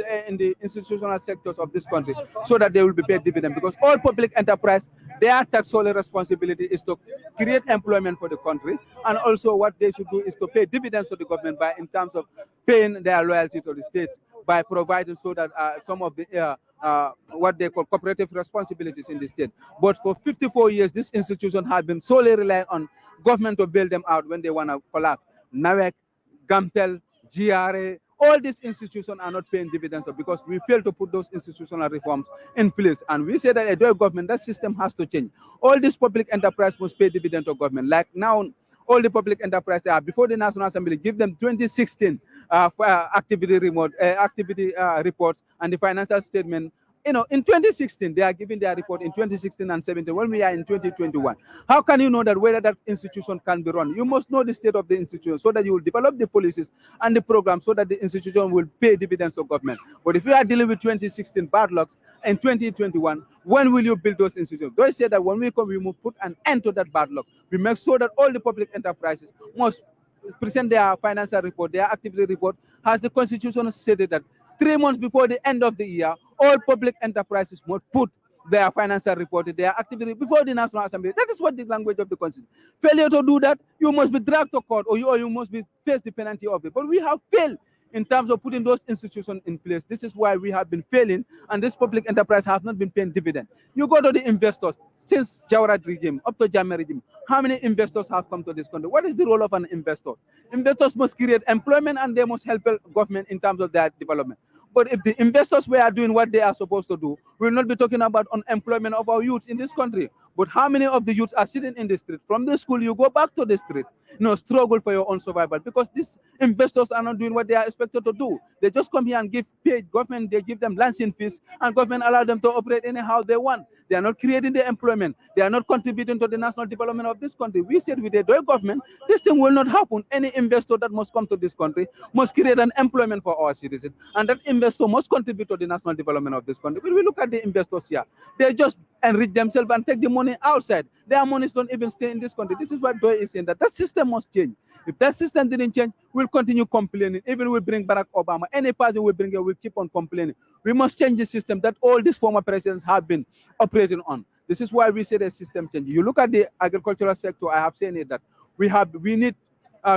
in the institutional sectors of this country, so that they will be paid dividend. Because all public enterprise, their tax solely responsibility is to create employment for the country, and also what they should do is to pay dividends to the government by in terms of paying their loyalty to the state by providing so that some of the what they call cooperative responsibilities in the state. But for 54 years, this institution has been solely reliant on government to bail them out when they want to collapse. NAWEC, GAMTEL, GRA, all these institutions are not paying dividends because we fail to put those institutional reforms in place. And we say that a dual government, that system has to change. All these public enterprise must pay dividend to government. Like now, all the public enterprise before the National Assembly give them 2016 for, activity reports and the financial statement. You know, in 2016, they are giving their report in 2016 and 17 when we are in 2021. How can you know that whether that institution can be run? You must know the state of the institution so that you will develop the policies and the program so that the institution will pay dividends to government. But if you are dealing with 2016 bad lucks in 2021, when will you build those institutions? They say that when we come, we must put an end to that bad luck. We make sure that all the public enterprises must present their financial report, their activity report, has the constitution stated that 3 months before the end of the year, all public enterprises must put their financial report, their activity before the National Assembly. That is what the language of the Constitution. Failure to do that, you must be dragged to court, or you must be face the penalty of it. But we have failed in terms of putting those institutions in place. This is why we have been failing, and this public enterprise have not been paying dividend. You go to the investors, since Jawara regime up to Jammeh regime, how many investors have come to this country? What is the role of an investor? Investors must create employment and they must help government in terms of their development. But if the investors were doing what they are supposed to do, we will not be talking about unemployment of our youths in this country. But how many of the youths are sitting in the street? From the school, you go back to the street. Struggle for your own survival because these investors are not doing what they are expected to do. They just come here and give paid government, they give them licensing fees, and government allow them to operate anyhow they want. They are not creating the employment. They are not contributing to the national development of this country. We said with the Doi government, this thing will not happen. Any investor that must come to this country must create an employment for our citizens, and that investor must contribute to the national development of this country. When we look at the investors here, they just enrich themselves and take the money outside. Their monies don't even stay in this country. This is what Doi is saying, that system must change. If that system didn't change, we'll continue complaining. Even we bring Barack Obama, any party we bring here, we keep on complaining. We must change the system that all these former presidents have been operating on. This is why we say the system change. You look at the agricultural sector, I have said it that we need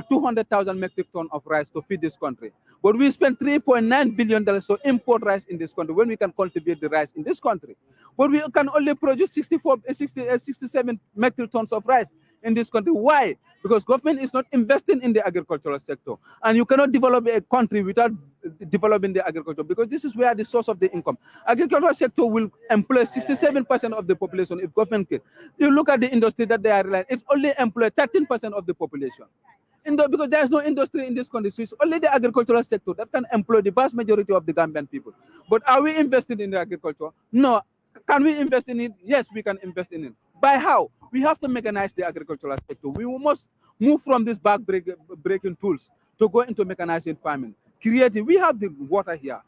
200,000 metric tons of rice to feed this country. But we spend $3.9 billion to import rice in this country when we can cultivate the rice in this country. But we can only produce 67 metric tons of rice in this country. Why? Because government is not investing in the agricultural sector. And you cannot develop a country without developing the agriculture, because this is where the source of the income. Agricultural sector will employ 67% of the population if government can. You look at the industry that they are relying, it's only employ 13% of the population. Because there is no industry in this country, so it's only the agricultural sector that can employ the vast majority of the Gambian people. But are we investing in the agriculture? No. Can we invest in it? Yes, we can invest in it. By how? We have to mechanize the agricultural sector. We must move from these back-breaking tools to go into mechanizing farming. Creating. We have the water here.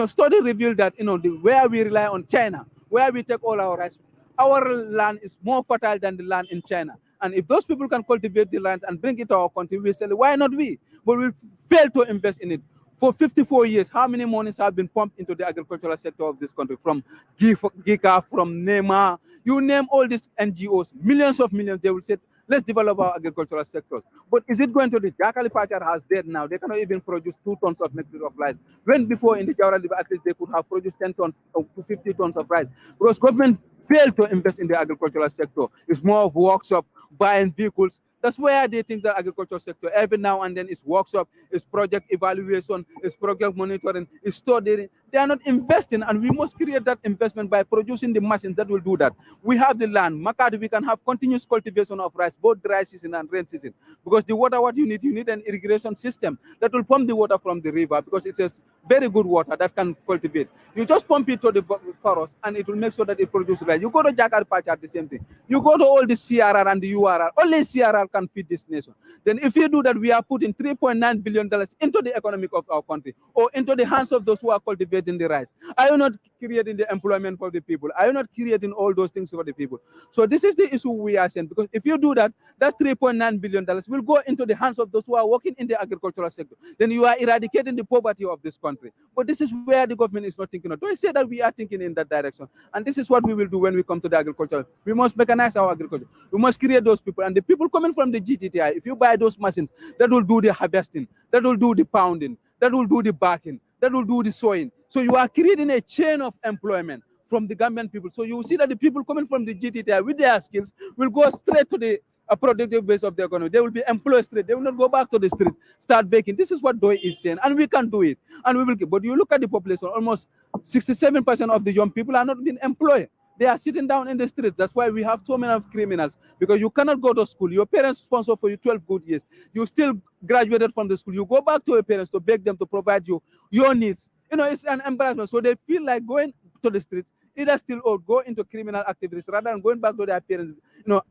Study revealed that where we rely on China, where we take all our rice, our land is more fertile than the land in China. And if those people can cultivate the land and bring it to our country, we say, why not we? But we fail to invest in it. For 54 years, how many monies have been pumped into the agricultural sector of this country? From GICA, from NEMA, you name all these NGOs, millions of millions, they will say, let's develop our agricultural sectors. But is it going to the Jakali Pachar has dead now? They cannot even produce 2 tons of metric of rice. When before in the Jawara, at least they could have produced 10 tons to 50 tons of rice. Because government failed to invest in the agricultural sector. It's more of workshop, buying vehicles. That's where they think the agricultural sector every now and then is workshop, is project evaluation, is project monitoring, is studying. They are not investing, and we must create that investment by producing the machines that will do that. We have the land. Makati, we can have continuous cultivation of rice, both dry season and rain season. Because the water, what you need an irrigation system that will pump the water from the river, because it's a very good water that can cultivate. You just pump it to the forest, and it will make sure that it produces rice. You go to Jakarta, the same thing. You go to all the CRR and the URR. Only CRR can feed this nation. Then if you do that, we are putting $3.9 billion into the economic of our country or into the hands of those who are cultivating the rice. Are you not creating the employment for the people? Are you not creating all those things for the people? So this is the issue we are saying, because if you do that, that's $3.9 billion will go into the hands of those who are working in the agricultural sector. Then you are eradicating the poverty of this country. But this is where the government is not thinking of. Don't say that we are thinking in that direction. And this is what we will do when we come to the agriculture. We must mechanize our agriculture. We must create those people. And the people coming from the GTTI, if you buy those machines, that will do the harvesting, that will do the pounding, that will do the barking, that will do the sowing. So you are creating a chain of employment from the Gambian people. So you see that the people coming from the GTTI with their skills will go straight to the productive base of the economy. They will be employed straight. They will not go back to the street, start baking. This is what Pdois is saying, and we can do it, and we will. But you look at the population, almost 67% of the young people are not being employed. They are sitting down in the streets. That's why we have so many criminals, because you cannot go to school. Your parents sponsor for you 12 good years. You still graduated from the school. You go back to your parents to beg them to provide you your needs. You know, it's an embarrassment. So they feel like going to the streets, either still or go into criminal activities rather than going back to their parents,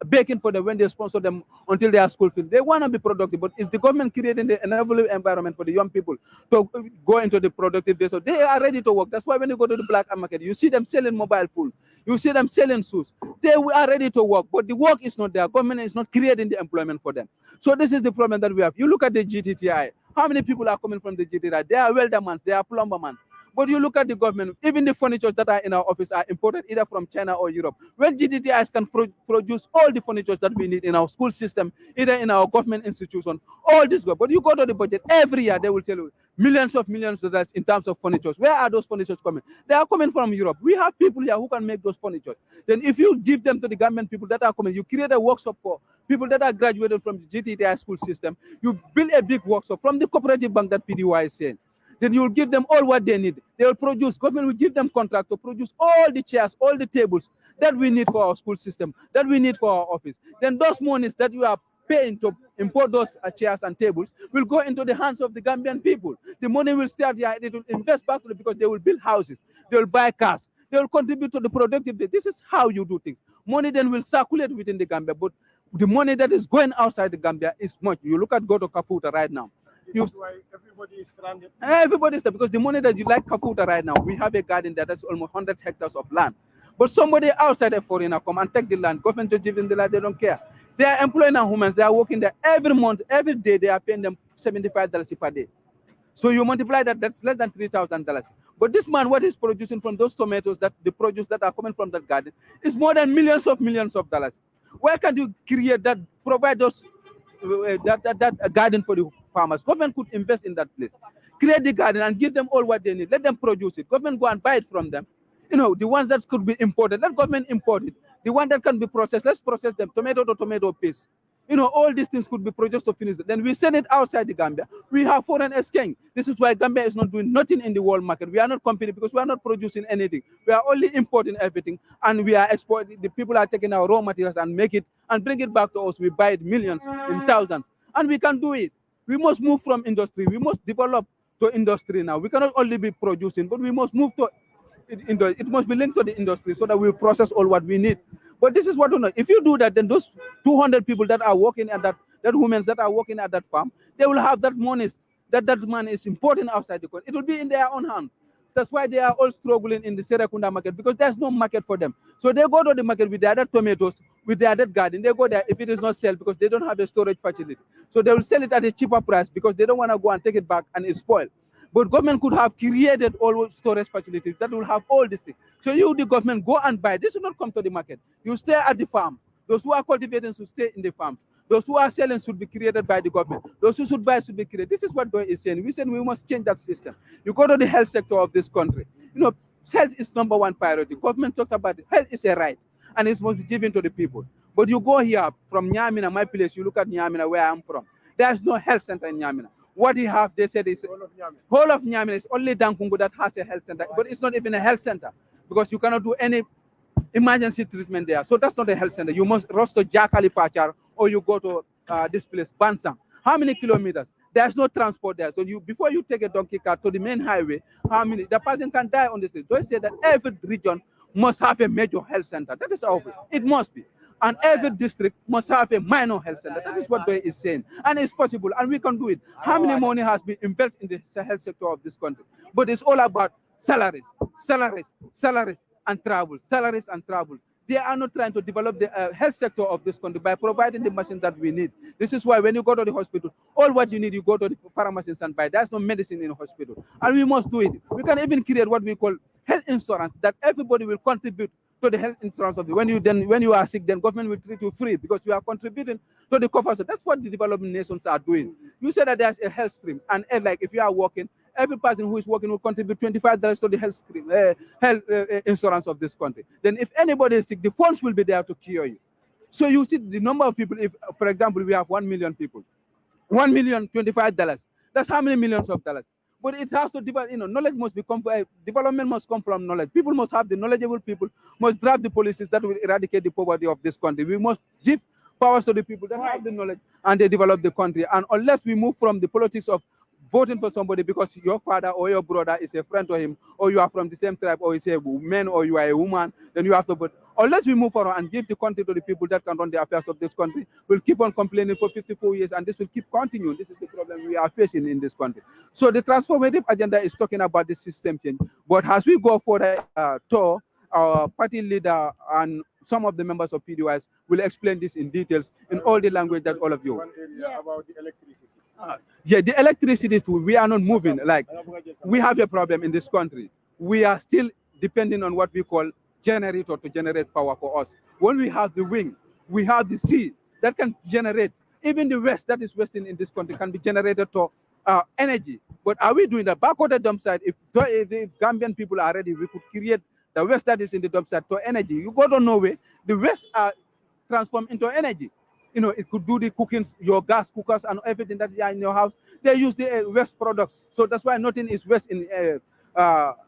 begging for them when they sponsor them until they are school fees. They want to be productive, but is the government creating the enabling environment for the young people to go into the productive base? So they are ready to work. That's why when you go to the black market, you see them selling mobile phones, you see them selling shoes. They are ready to work, but the work is not there. Government is not creating the employment for them. So this is the problem that we have. You look at the GTTI. How many people are coming from the GTTI? They are weldermen, they are plumbermen. But you look at the government, even the furniture that are in our office are imported either from China or Europe. When GTTIs can produce all the furniture that we need in our school system, either in our government institution, all this good. But you go to the budget, every year they will tell you millions of dollars in terms of furniture. Where are those furniture coming? They are coming from Europe. We have people here who can make those furniture. Then if you give them to the government people that are coming, you create a workshop for people that are graduated from the GTTI school system. You build a big workshop from the cooperative bank that Pdois is saying. Then you will give them all what they need. They will produce, government will give them contract to produce all the chairs, all the tables that we need for our school system, that we need for our office. Then those monies that you are paying to import those chairs and tables will go into the hands of the Gambian people. The money will start here, it will invest back to them because they will build houses, they will buy cars, they will contribute to the productivity. This is how you do things. Money then will circulate within the Gambia, but the money that is going outside the Gambia is much. You look at Goto Kafuta right now. That's why everybody is stranded. Everybody is there because the money that you like Kafuta right now, we have a garden there that's almost 100 hectares of land. But somebody outside a foreigner come and take the land. Government to give them the land, they don't care. They are employing our humans. They are working there every month, every day. They are paying them $75 per day. So you multiply that, that's less than $3,000. But this man, what he's producing from those tomatoes, that the produce that are coming from that garden, is more than millions of dollars. Where can you create that, provide those that garden for the farmers? Government could invest in that place, create the garden and give them all what they need. Let them produce it. Government go and buy it from them. The ones that could be imported, let government import it. The one that can be processed, let's process them. Tomato to tomato paste. All these things could be produced to finish it. Then we send it outside the Gambia. We have foreign exchange. This is why Gambia is not doing nothing in the world market. We are not competing because we are not producing anything. We are only importing everything, and we are exporting. The people are taking our raw materials and make it and bring it back to us. We buy it millions, in thousands, and we can do it. We must move from industry. We must develop to industry now. We cannot only be producing, but we must move to it must be linked to the industry so that we process all what we need. But this is what we know. If you do that, then those 200 people that are working at that women that are working at that farm, they will have that money that money is important outside the country. It will be in their own hand. That's why they are all struggling in the Serekunda market, because there's no market for them. So they go to the market with their other tomatoes, with their other garden. They go there if it is not sold because they don't have a storage facility. So they will sell it at a cheaper price because they don't want to go and take it back and it's spoiled. But government could have created all storage facilities that will have all these things. So you, the government, go and buy. This should not come to the market. You stay at the farm. Those who are cultivating should stay in the farm. Those who are selling should be created by the government. Those who should buy should be created. This is what Pdois is saying. We said we must change that system. You go to the health sector of this country. Health is number one priority. Government talks about it. Health is a right, and it must be given to the people. But you go here from Nyamina, my place, you look at Nyamina, where I'm from. There's no health center in Nyamina. What you have, they said, is whole of Nyamina is only Dankungu that has a health center, but it's not even a health center because you cannot do any emergency treatment there. So that's not a health center. You must rush to Jakali Pachar or you go to this place, Bansang. How many kilometers? There's no transport there. So before you take a donkey cart to the main highway, the person can die on the street. They say that every region must have a major health center. That is how it must be. And every district must have a minor health center. That is what Doi is saying. And it's possible, and we can do it. How many money has been invested in the health sector of this country? But it's all about salaries, salaries, salaries, and travel, salaries and travel. They are not trying to develop the health sector of this country by providing the machines that we need. This is why when you go to the hospital, all what you need, you go to the pharmacies and buy. There's no medicine in the hospital. And we must do it. We can even create what we call health insurance, that everybody will contribute to the health insurance of the when you are sick, then government will treat you free because you are contributing to the coffers. So that's what the developing nations are doing. You say that there's a health stream, and like if you are working, every person who is working will contribute $25 to the health stream, health insurance of this country. Then if anybody is sick, the funds will be there to cure you. So you see the number of people. If, for example, we have 1 million people, $1,025,000. That's how many millions of dollars? But it has to develop, knowledge must become, development must come from knowledge. People must have the knowledgeable people, must draft the policies that will eradicate the poverty of this country. We must give powers to the people that have the knowledge and they develop the country. And unless we move from the politics of voting for somebody because your father or your brother is a friend to him, or you are from the same tribe, or you say a man, or you are a woman, then you have to vote. Unless we move forward and give the country to the people that can run the affairs of this country, we'll keep on complaining for 54 years, and this will keep continuing. This is the problem we are facing in this country. So the transformative agenda is talking about the system change. But as we go for the tour, our party leader and some of the members of Pdois will explain this in details in all the language that all of you. One area about the electricity. Yeah, the electricity too, we are not moving. Like, we have a problem in this country. We are still depending on what we call generator to generate power for us. When we have the wind, we have the sea that can generate. Even the west that is western in this country can be generated to energy. But are we doing that? Back on the dump site, if Gambian people are ready, we could create the west that is in the dump site to energy. You go to Norway, the west are transformed into energy. It could do the cooking, your gas cookers and everything that is in your house. They use the waste products. So that's why nothing is waste in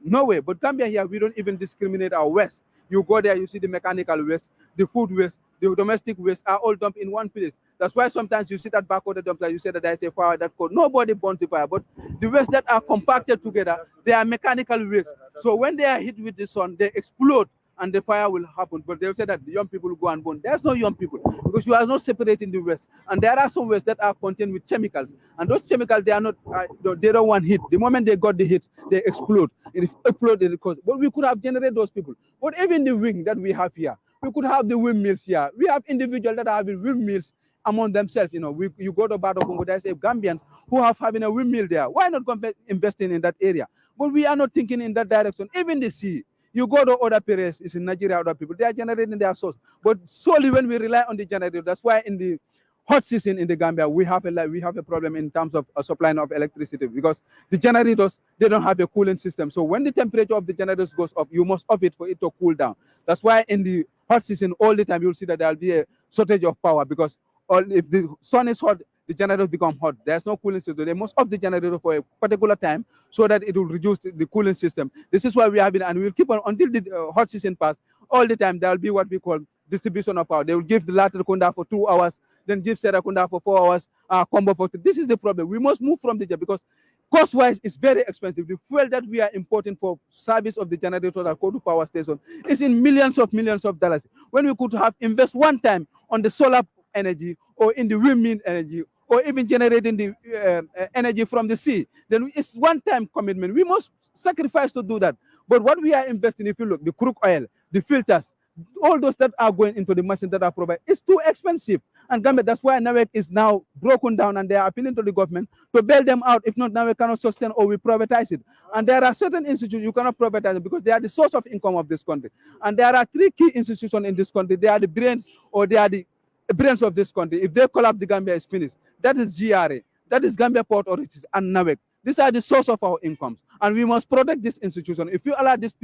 Norway. But Gambia here, we don't even discriminate our waste. You go there, you see the mechanical waste, the food waste, the domestic waste are all dumped in one place. That's why sometimes you sit at back of the dump site, you say that there's a fire that could. Nobody burns the fire, but the waste that are compacted together, they are mechanical waste. So when they are hit with the sun, they explode and the fire will happen. But they'll say that the young people will go and burn. There's no young people because you are not separating the waste. And there are some waste that are contained with chemicals. And those chemicals, they are not, they don't want heat. The moment they got the heat, they explode. It exploded because, but we could have generated those people. But even the wing that we have here, we could have the windmills here. We have individuals that are having windmills among themselves. You go to Bado Congo, there's a Gambians who have having a windmill there. Why not investing in that area? But we are not thinking in that direction. Even the sea. You go to other places, it's in Nigeria, other people, they are generating their source. But solely when we rely on the generator, that's why in the hot season in the Gambia, we have a problem in terms of supplying of electricity because the generators, they don't have a cooling system. So when the temperature of the generators goes up, you must off it for it to cool down. That's why in the hot season, all the time, you'll see that there'll be a shortage of power because if the sun is hot, the generators become hot. There's no cooling system. They must off the generator for a particular time so that it will reduce the cooling system. This is why we have it, and we'll keep on until the hot season pass. All the time, there will be what we call distribution of power. They will give the Latrikunda for 2 hours, then give Serakunda for 4 hours, combo for 2. This is the problem. We must move from the because cost-wise, it's very expensive. The fuel that we are importing for service of the generator that go to power station is in millions of dollars. When we could have invest one time on the solar energy or in the windmill energy or even generating the energy from the sea, then it's one-time commitment. We must sacrifice to do that. But what we are investing, if you look, the crude oil, the filters, all those that are going into the machines that are provided, it's too expensive. And Gambia, that's why NAWEC is now broken down and they are appealing to the government to bail them out. If not, NAWEC cannot sustain or we privatize it. And there are certain institutions you cannot privatize it because they are the source of income of this country. And there are 3 key institutions in this country. They are the brains or they are the brains of this country. If they collapse, the Gambia is finished. That is GRA, that is Gambia Port Authorities and NAWEC. These are the source of our incomes, and we must protect this institution. If you allow this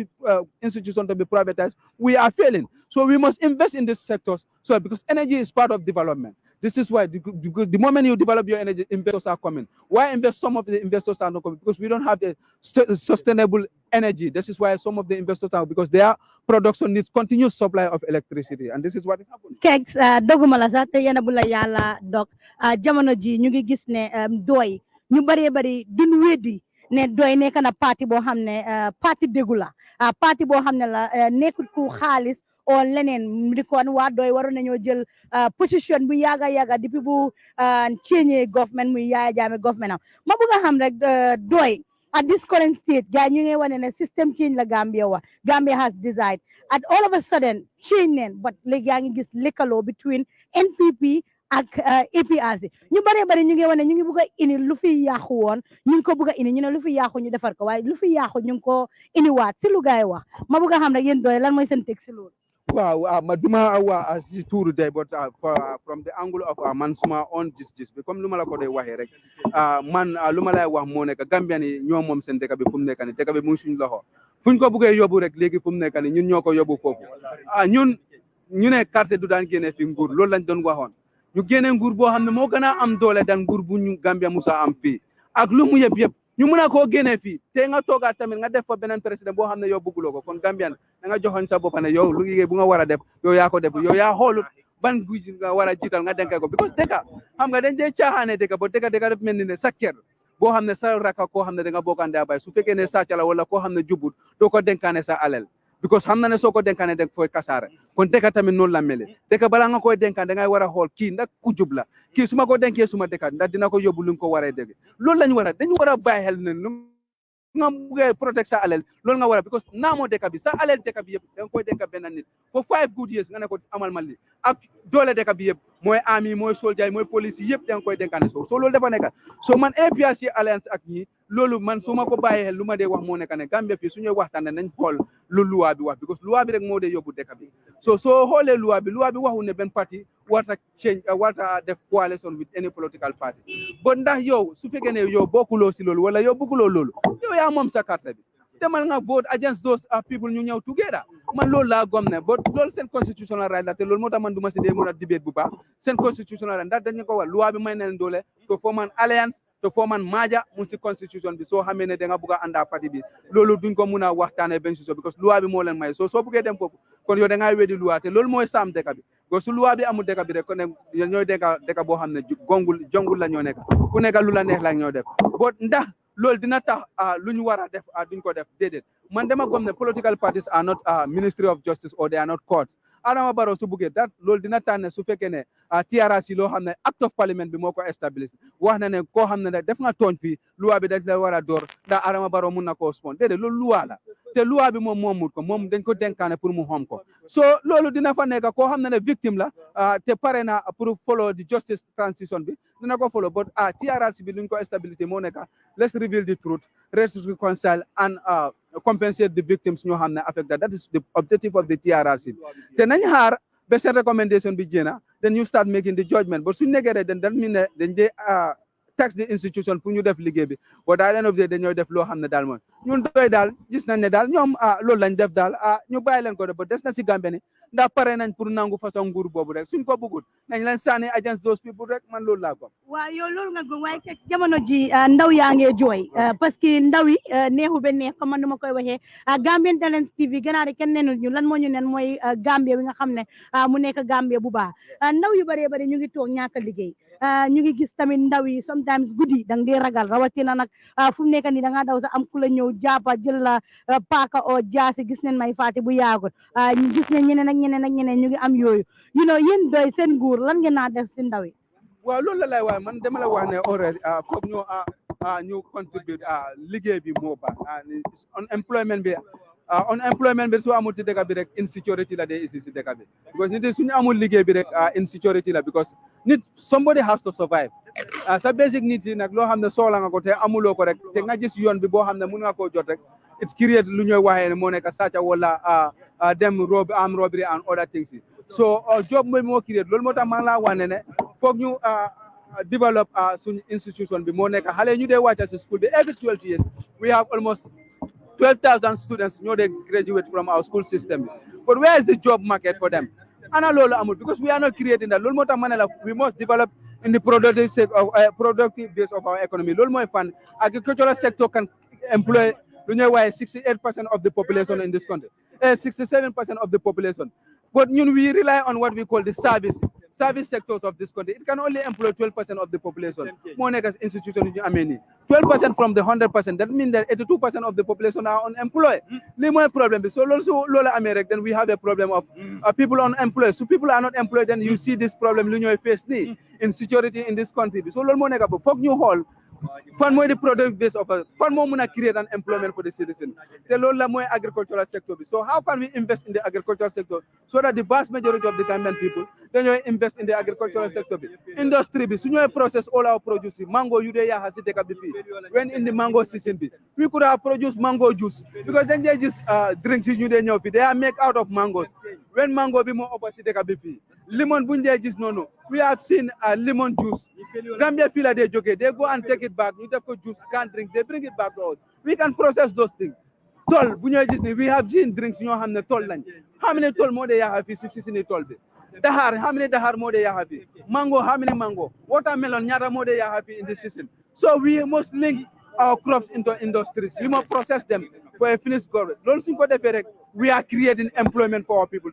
institution to be privatized, we are failing. So we must invest in these sectors. So because energy is part of development. This is why the moment you develop your energy, investors are coming. Why invest? Some of the investors are not coming because we don't have a sustainable energy. This is why some of the investors are, because their production needs continuous supply of electricity, and this is what is happening. Kexx doguma la sax te yena bu la yàlla dog jamono ji ñu ngi gis ne doy ñu bari duñ weddi ne doy nekk na parti boo xam ne parti déggu la parti boo xam ne la nekkul ku xaalis or leneen di kon waa doy waroon nañoo jël position bu yàgga depuis bu change government muy Yaya Jammeh government am ma bëgg a xam rek doy at this current state gaa ñu ngi wane ne system change la Gambia has decided at all of a sudden change neen but léegi yaa ngi gis lëkkaloo between NPP ak APRC ñu bari ñu ngi wane ñu ngi bëgg a indi lu fi yàqu woon ñu ngi ko bëgg a indi ñu ne lu fi yàqu ñu defar ko waaye lu fi yàqu ñu ngi ko indiwaat si lu gaay wax ma bëgg a xam rek yéen doy lan mooy seen teg si loolu. Wow, maduma wa si tour day but from the angle of man suma on gis bi comme luma la ko day waxe rek man luma lay wax mo nek Gambian yi ñom mom seen dëkk bi fu mu nekk ni dëkk bi mu suñ loxo fuñ ko bëggee yóbbu rek léegi fu mu nekk ni ñun ñoko yóbbu foofu ñun ñu ne carte du daan génne fi nguur loolu lañ doon waxoon ñu génne nguur boo xam ne moo gën a am doole dan nguur bu ñu Gambia musa am fii ak lu mu yëpp ñu mën a koo génne fii te nga toogaat tamit nga def fa beneen président boo xam ne yow bëgguloo ko kon Gambian da nga joxoñ sa bopp ne yow lu liggéey bu nga war a def yow yaa ko def yow yaa xoolut ban guy nga war a jiital nga denkee ko because dëkka xam nga dañ dee caaxaane dëkka ba dëkka def mel ni ne sa kër boo xam ne sa raka koo xam ne da nga bokkande a bay su fekkee ne sàcc la wala koo xam ne jubut doo ko denkaane sa alal because xam na ne soo ko denkaane deg fooy kasaare kon dëkka tamit noonu la meli dëkka balaa nga koy denkaan da ngay war a xool kii ndax ku jub la kii su ma ko denkee suma dëkka ndax dina ko yóbbu lu nga ko waree dégg loolu lañu war a dañu war a bàyyi xel ne nga buggee protect sa alal loolu nga war a because naamoo dëkk bi sa alal dëkk bi yëpp da nga koy denka benn nit for 5 good years nga ne ko amal ma li ak doole dëkk bi yëpp mooy army mooy soldier mooy police yëpp da nga koy denkaane so loolu dafa nekk so man APRC alliance ak ñi loolu man su ma ko bàyyee xel lu ma dee wax moo nekk ne Gambia fii suñuy waxtaan nañ xool lu luwaa bi wax because luwaa bi rek moo dee yóbbu dëkk bi so soo xoolee luwaa bi waxu ne benn parti warta change warta def coalition with any political party but ndax yow su fekkee ne yow bokkuloo si loolu wala yow bëgguloo loolu yow yaa moom sa carte bi demal nga vote against those people ñu ñëw together man loolu laa gom ne but loolu seen constitutional right la te loolu moo tax man du ma si dee mën a debate bu baax seen constitutional right ndax dañu ko wax loi bi may na leen doole to form an alliance to form an maaja mu si constitution bi soo xamee ne da nga bëgg a ànda parti bi loolu duñ ko mun a waxtaanee benn si because loi bi moo leen may soo bëggee dem foofu kon yow da ngaa weddi loi te loolu mooy saam dëkk bi ko su loi bi amul dëkk bi rek kon ne ñooy dëkk boo xam ne jongul la ñoo nekk ku nekk lu la neex la ñoo def but ndax loolu dina tax lu ñu war a def duñ ko def déedéet man dama gom ne political parties are not ministry of justice or they are not courts Adama Barrow su buggee loolu dina tànn su fekkee ne TRRC loo xam ne act of parliament bi moo ko establish wax na ne koo xam ne def nga tooñ fii loi bi dañ la war a door ndax Adama Barrow mun na koo spon déedéet loolu loi la te loi bi moom moomut ko moom dañ ko denkaane pour mu xom ko so loolu dina fa nekk koo xam ne victime la te pare na pour follow the justice transition bi dina ko follow but TRRC bi luñ ko stabilité moo nekk let's reveal the truth let's reconcile and compensate the victims ñoo xam ne affected that is the objective of the TRRC te nañ xaar ba seen recommendation bi jéena then you start making the judgment but suñ nekkee rek dañ mi ne dañ dee tax the institution pour ñu def liggéey bi but at the end of the day dañooy def loo xam ne daal mooy ñun doy daal gis nañ ne daal ñoom loolu lañ def daal ñu bàyyi leen ko de ba des na si Gambie ni ndax pare nañ pour nangu façon nguur boobu rek suñ ko bëggut nañ leen sànni against those people rek man loolu laa ko waaw yow loolu nga gëm waaye Kexx jamono ji ndaw yaa ngee jooy parce que ndaw yi neexu ba neex comme man nu ma koy waxee Gambian Talents TV gannaaw de kenn nenul ñu lan moo ñu nen mooy Gambia bi nga xam ne mu nekk Gambia bu baax ndaw yu bëree bëri ñu ngi toog ñàkk a liggéey ñu ngi gis tamit ndaw yi sometimes guddi da nga dee ragal rawatina nag fu mu nekk nii da ngaa daw sa am ku la ñëw jàppa jël la paaka o jaasi gis nañ may faati bu yaagut ñu gis ne ñeneen ak ñeneen ñu ngi am yooyu yéen doy seen nguur lan ngeen naa def si ndaw yi waaw loolu la lay wax man dama la wax ne already foog ñu contribute liggéey bi moo baax unemployment bi su amul si dëkk bi rek insecurity la dee isi si dëkk bi because nit yi suñu amul liggéey bi rek insecurity la because somebody has to survive sa basic needs yi nag loo xam ne soxla nga ko te amuloo ko rek te nga gis yoon bi boo xam ne mun nga koo jot rek it's create lu ñuy waxee ne moo nekk sàcca wala dem robbery and other things yi so job mooy moo create loolu moo tax maa ngi laa wane ne foog ñu develop suñu institution bi moo nekk xale ñu dee wàcca si school bi every 12 years we have almost 12,000 students ñoo dee graduate from our school system but where is the job market for them ana loolu amul because we are not creating that loolu moo tax ma ne la we must develop in the productive base of our economy loolu mooy fan agricultural sector can employ lu ñuy waaye 68% of the population in this country 67% of the population but we rely on what we call the service service sectors of this country. It can only employ 12% of the population. More like institution in Ameni. 12% from the 100%. That means that 82% of the population are unemployed. Limo problem. So also Lola America, then we have a problem of people unemployed. So people are not employed, then you see this problem you face insecurity in this country. So Lolo Monega, fuck new hall. Fan more the product base of us. Fan more muna create an employment for the citizen. The lola more agricultural sector. So how can we invest in the agricultural sector so that the vast majority of the Gambian people then you invest in the agricultural sector? Industry, so you process all our produce. Mango, you there has to take up the fee. When in the mango season, we could have produced mango juice because then they just drinks you there. They are made out of mangoes. When mango be more opposite take up the fee. Lemon bunja just no. We have seen lemon juice. Gambia feel they joke. They go and take it back. You have to juice, can't drink. They bring it back to us. We can process those things. Toll, we have gin drinks. You know how many toll lunch. How many toll more they have? If you see toll. Dahar, how many dahar more they have? Mango, how many mango? Watermelon, nyara more they have in this season. So we must link our crops into industries. We must process them for a finished product. We are creating employment for our people.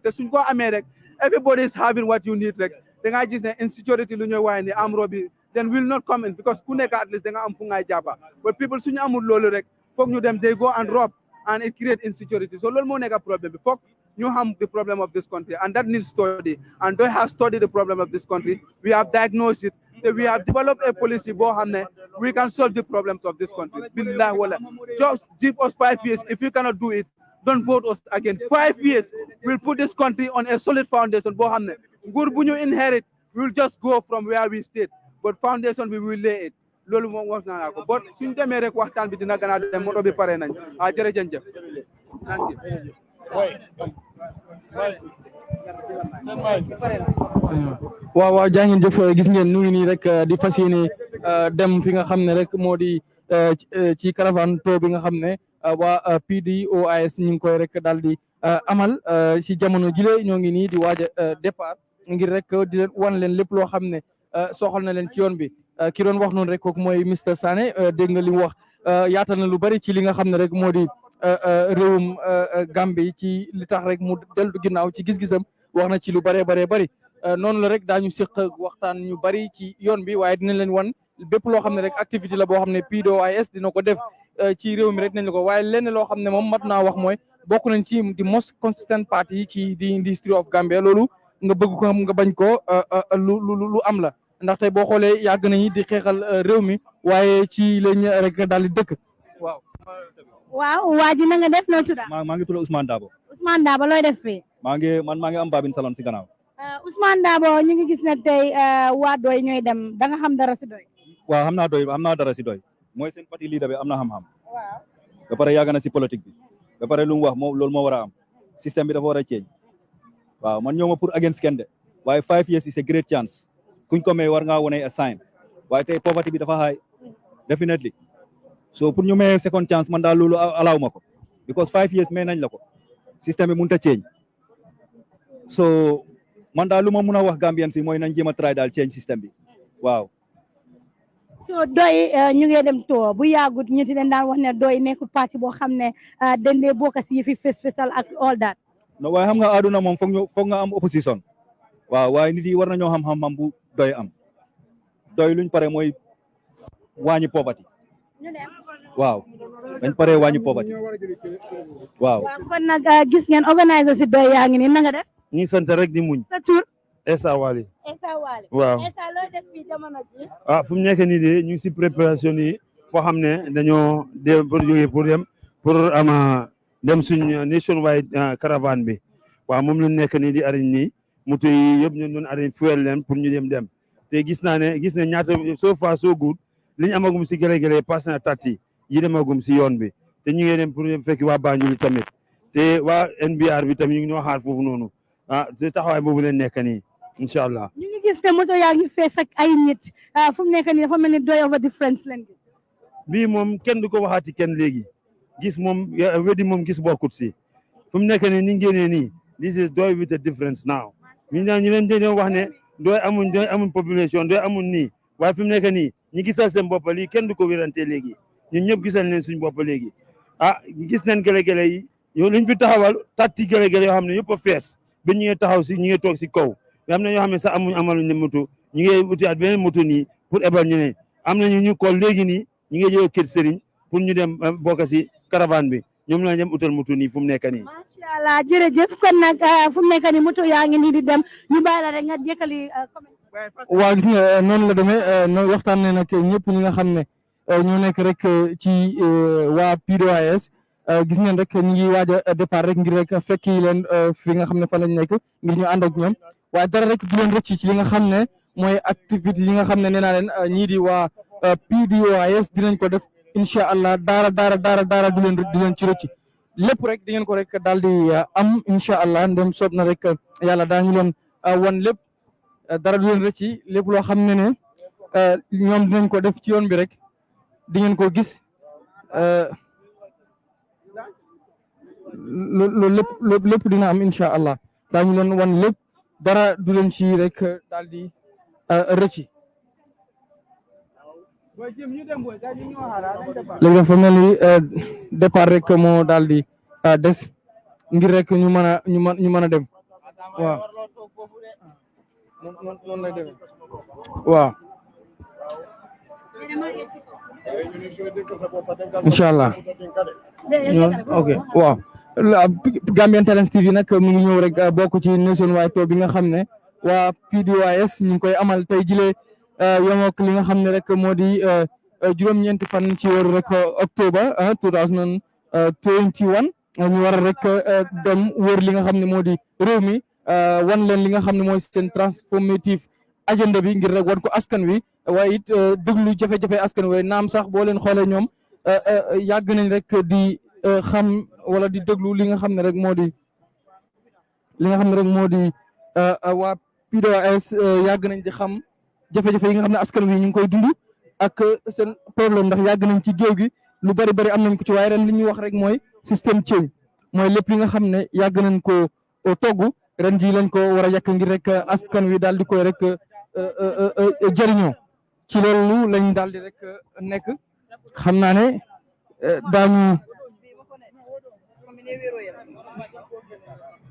Everybody is having what you need. Like the insecurity, arm robbery, then will not come in because at least but people they go and rob and it creates insecurity. So no more problem. You have the problem of this country and that needs study. And they have studied the problem of this country. We have diagnosed it. We have developed a policy. We can solve the problems of this country. Just give us 5 years. If you cannot do it, don't vote us again. 5 years, we'll put this country on a solid foundation. Good when you inherit, we'll just go from where we stayed. But foundation, we will lay it. But since the mere waxtaan bi dina gëna dem moto bi paré nañ jërëjëf waaw jaa ngeen jëf gis ngeen nu ngi nii rek di fas yéene dem fi nga xam ne rek moo di ci caravane tour bi nga xam ne waa Pdois ñu ngi koy rek daal di amal ci jamono jile ñoo ngi nii di waaj a départ ngir rek di leen wan leen lépp loo xam ne soxal na leen ci yoon bi ki doon wax noonu rek kooku mooy Mr Sanneh dégg nga li mu wax yaatal na lu bari ci li nga xam ne rek moo di réewum Gambie ci li tax rek mu dellu ginnaaw ci gis-gisam wax na ci lu bëree bëri noonu la rek daañu séq waxtaan ñu bari ci yoon bi waaye dinañ leen wan bépp loo xam ne rek activité la boo xam ne Pdois dina ko def ci réew mi rek nañ la ko waaye lenn loo xam ne moom mat naa wax mooy bokk nañ ci di most consistent party ci di industry of Gambia loolu nga bëgg ko nga bañ ko lu am la ndax tey boo xoolee yàgg nañu di xeexal réew mi waaye ci lañ rek daal di dëkk waaw waa ji na nga def noo tudd maa ngi tudd Ousmane Dabo looy def fii maa ngi am babin salon si gannaaw Ousmane Dabo ñu ngi gis ne tey waa doy ñooy dem da nga xam dara si doy waaw xam naa dara si doy mooy seen parti leader bi am na xam-xam waaw ba pare yàgg na si politique bi ba pare lu mu wax moom loolu moo war a am système bi dafa war a change waaw man ñëw ma pour against kenn de waaye 5 years is a great chance kuñ ko may war ngaa wone a sign waaye tey poverty bi dafa high definitely so pour ñu may second chance man daal loolu allow ma ko because 5 years may nañ la ko système bi mënut a change so man daal lu ma mun a wax Gambian si mooy nañ jéem a try daal change système bi waaw so doy ñu ngi dem to bu yàggut ñi dañ daan wax ne doy nekkul parti boo xam ne dañ dee bokk si yëfi fesal ak all that no waaye xam nga àdduna moom foog nga am opposition waaw waaye nit yi war nañoo xam-xam bu doy am doy luñ pare mooy wàññi poverty waaw dañ pare wàññi poverty waaw kon nag gis ngeen organiser si doy yaa ngi ni na nga def ñu sant rek di muñ sa tur Essa Wali waaw Essa looy def fii jamono ji fu mu nekk nii de ñu si préparation yi foo xam ne dañoo dem pour jógee pour ama dem suñ nationwide caravane bi waaw moom lañ nekk nii di ariñ nii moto yi yëpp ñu doon ariñ fuel leen pour ñu dem te gis ne ñaata so far so good li ñu amagum si gële pass na 30 yi demagum si yoon bi te ñu ngi dem pour fekk waa Banjul tamit te waa NBR bi tamit ñu ngi ñoo xaar foofu noonu te taxawaay boobu leen nekk nii incha allah ñu ngi gis ne moto yaa ngi fees ak ay nit fu mu nekk nii dafa mel ni doy over difference leen gis bii moom kenn du ko waxaati kenn léegi gis moom weddi moom gis bokkut si fu mu nekk nii ni ngeenee nii this is doy with a difference now ñu leen doon wax ne doy amuñ population doy amuñ nii waaye fi mu nekk nii ñi gisal seen bopp lii kenn du ko wérante léegi ñun ñëpp gisal leen suñ bopp léegi gis nañ gele-gele yi yow liñ fi taxawal tatti gele-gele yoo xam ne yëpp a fees ba ñu ngi taxaw si ñu ngi toog si kaw am na ñoo xam ne sax amaluñ ne moto ñu ngi uti at beneen moto nii pour ebal ñeneen am nañu ñu ko léegi nii ñu ngi jël kër sëriñ pour ñu dem bokk si caravane bi ñoom la dem utal moto nii fu mu nekk nii. macha allah jërëjëf kon nag fu mu nekk nii moto yaa ngi nii di dem ñu bàyyi la rek nga jékkali waaw gis nga noonu la demee noonu waxtaan ne nag ñëpp ñi nga xam ne ñoo nekk rek ci waa Pdois gis ngeen rek ñu ngi waaj a départ rek ngir rek fekki leen fi nga xam ne fa lañ nekk ngir ñu ànd ak ñoom waaye dara rek di leen rëcc ci li nga xam ne mooy activité yi nga xam ne nee naa leen ñii di waa Pdois dinañ ko def incha allah daara di leen ci rëcc lépp rek di ngeen ko rek daal di am incha allah ndem soob na rek yàlla daañu leen wan lépp dara du leen rëcc lépp loo xam ne ñoom dinañ ko def ci yoon bi rek di ngeen ko gis loolu lépp dina am incha allah daañu leen wan lépp dara du leen ci rek daal di rëcc. léegi dafa mel ni départ rek moo daal di des ngir rek ñu mën a dem waaw noonu lay demee waaw incha allah ok waaw Gambian Talents TV nag mu ngi ñëw rek bokk ci nationwide tour bi nga xam ne waa Pdois ñu ngi koy amal tey jile yemook li nga xam ne rek moo di juróom-ñeenti fan ci weeru rek octobre 2021 ñu war a rek dem wër li nga xam ne moo di réew mi wan leen li nga xam ne mooy seen transformative agenda bi ngir rek wan ko askan wi waaye it déglu jafe-jafe askan wi naam sax boo leen xoolee ñoom yàgg nañ rek di xam wala di déglu li nga xam ne rek moo di waa Pdois yàgg nañ di xam jafe-jafe yi nga xam ne askan wi ñu ngi koy dund ak seen problème ndax yàgg nañ ci géew gi lu bari am nañ ko ci waaye ren li ñuy wax rek mooy système change mooy lépp li nga xam ne yàgg nañ ko togg ren ji lañ ko war a yàq ngir rek askan wi daal di koy rek jëriñoo ci loolu lañ daal di rek nekk xam naa ne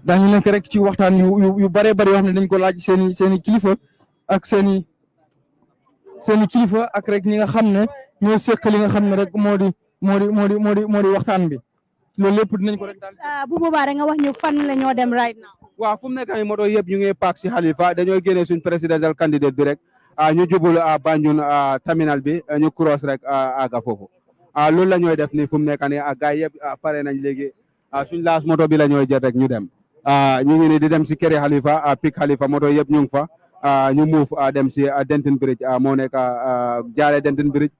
daañu nekk rek ci waxtaan yu bëree bëri yoo xam ne dañ ko laaj seen i kilifa ak seen i kilifa ak rek ñi nga xam ne ñoo seq li nga xam ne rek moo di waxtaan bi loolu lépp dinañ ko rek daal. bu boobaa rek nga wax ñu fan la ñoo dem right now. waaw fu mu nekk nii moto yëpp ñu ngi paak si Halifa dañoo génne suñ presidential candidate bi rek ñu jubul Banjul terminal bi ñu cross rek àgga foofu loolu la ñooy def ni fu mu nekk nii gars yëpp pare nañ léegi suñ laas moto bi la ñooy jël rek ñu dem ñu ngi ni di dem si këri Halifa pik Halifa moto yëpp ñu ngi fa ñu muuf dem si Denton Bridge moo nekk jaale Denton Bridge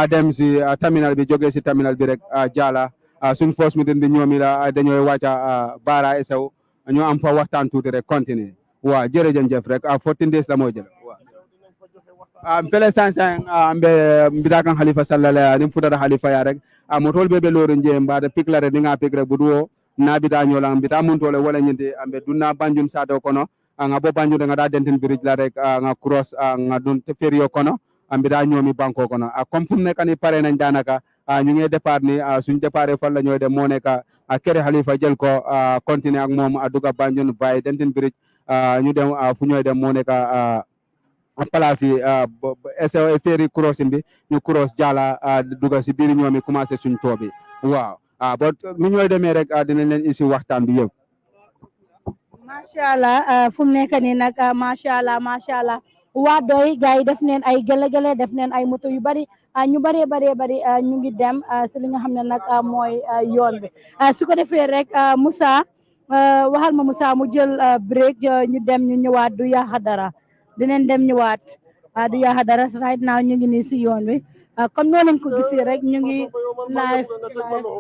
dem si terminal bi jógee si terminal bi rek jaala suñ force meeting bi ñoomi la dañooy wàcca Baara Esaw ñu am fa waxtaan tuuti rek continuer waaw jërëjëf rek 14 days la moo jël waaw fele sansan mbe mbita kan Halifa sallala nim futata Halifa ya rek motol bebe loru nje mbada piklare dinga pikre buduo na bita nyola mbita muntole wala nyinde ambe dunna Banjul sado kono nga bo Banjul nga da Denton Bridge la rek nga cross nga dun te ferio kono ambita ñoomi banko kono comme fu mu nekk ni pare nañ daanaka ñu ngi départ ni suñ départ fan la ñooy dem moo nekk kere Halifa jël ko continuer ak moom duga Banjul via Denton Bridge ñu dem fu ñooy dem moo nekk place yi SO ferry crossing bi ñu cross jala duga si biir ñoomi commencé suñ too bi waaw bo nu ñooy demee rek dinañ leen isi waxtaan bi yëpp macha allah fu mu nekk nii nag macha allah waa doy gars yi def neen ay gële-gële def neen ay moto yu bari ñu bari ñu ngi dem si li nga xam ne nag mooy yoon bi su ko defee rek Moussa waxal ma Moussa mu jël break ñu dem ñu ñëwaat du yaaxa dara dinañ dem ñëwaat du yaaxa dara right now ñu ngi nii si yoon bi comme noonu lañ ko gisee rek ñu ngi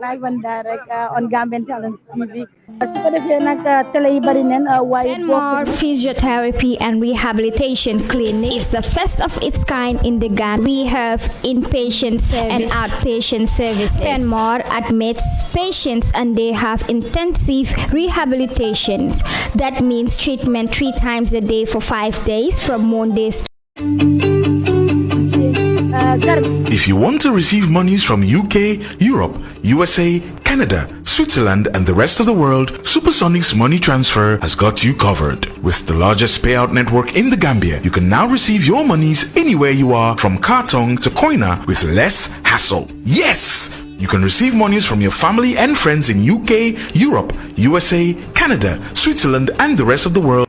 live and direct on Gambian Talents TV su ko defee nag télé yi bari neen waaye Penmore Physiotherapy and Rehabilitation Clinic is the first of its kind in the Gambia. We have inpatient and outpatient services. Penmore admits patients and they have intensive rehabilitations. That means treatment 3 times a day for 5 days from Mondays If you want to receive monies from UK, Europe, USA, Canada, Switzerland, and the rest of the world, Supersonic's money transfer has got you covered. With the largest payout network in the Gambia, you can now receive your monies anywhere you are, from Kartong to Koina, with less hassle. Yes! You can receive monies from your family and friends in UK, Europe, USA, Canada, Switzerland, and the rest of the world.